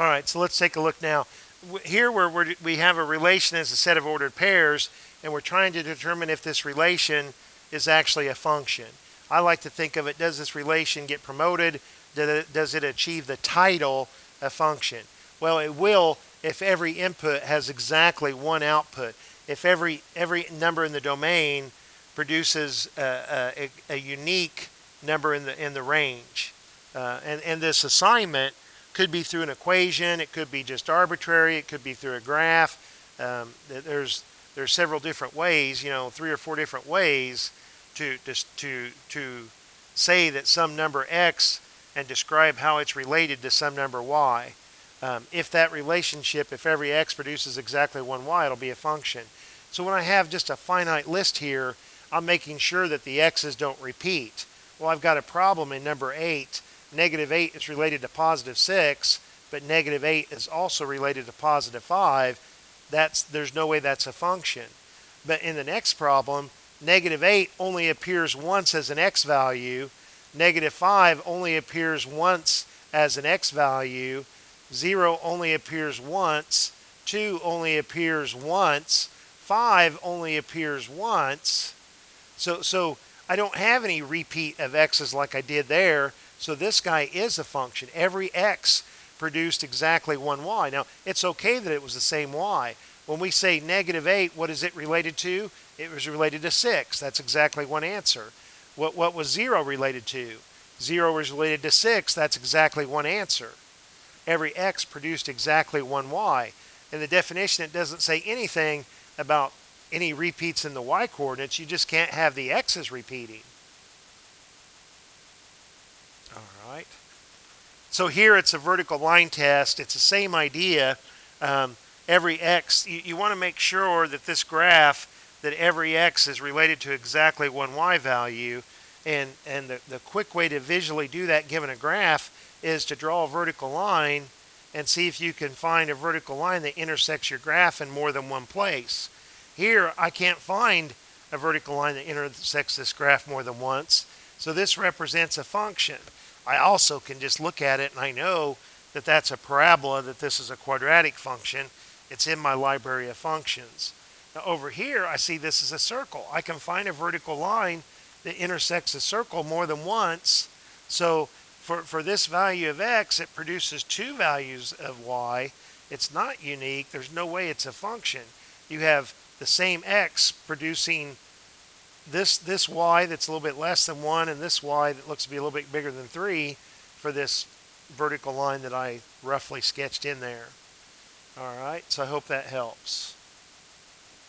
All right, so let's take a look now. Here we have a relation as a set of ordered pairs, and we're trying to determine if this relation is actually a function. I like to think of it, does this relation get promoted? Does it achieve the title a function? Well, it will if every input has exactly one output. If every number in the domain produces a unique number in the range. And this assignment could be through an equation, it could be just arbitrary, it could be through a graph. There's several different ways, 3 or 4 different ways to say that some number x and describe how it's related to some number y. If that relationship, if every x produces exactly one y, it'll be a function. So when I have just a finite list here, I'm making sure that the x's don't repeat. Well, I've got a problem in number 8. Negative 8 is related to positive 6, but negative 8 is also related to positive 5. There's no way that's a function. But in the next problem, negative 8 only appears once as an x value. Negative 5 only appears once as an x value. 0 only appears once. 2 only appears once. 5 only appears once. So I don't have any repeat of x's like I did there. So this guy is a function. Every x produced exactly one y. Now, it's okay that it was the same y. When we say negative 8, what is it related to? It was related to 6. That's exactly one answer. What was 0 related to? 0 was related to 6. That's exactly one answer. Every x produced exactly one y. In the definition, it doesn't say anything about any repeats in the y coordinates. You just can't have the x's repeating. All right. So here it's a vertical line test. It's the same idea. Every x, you want to make sure that this graph, that every x is related to exactly one y value. And the quick way to visually do that given a graph is to draw a vertical line and see if you can find a vertical line that intersects your graph in more than one place. Here, I can't find a vertical line that intersects this graph more than once. So this represents a function. I also can just look at it and I know that that's a parabola, that this is a quadratic function. It's in my library of functions. Now over here, I see this is a circle. I can find a vertical line that intersects a circle more than once. So for this value of x, it produces 2 values of y. It's not unique. There's no way it's a function. You have the same x producing this y that's a little bit less than 1 and this y that looks to be a little bit bigger than 3 for this vertical line that I roughly sketched in there. All right, so I hope that helps.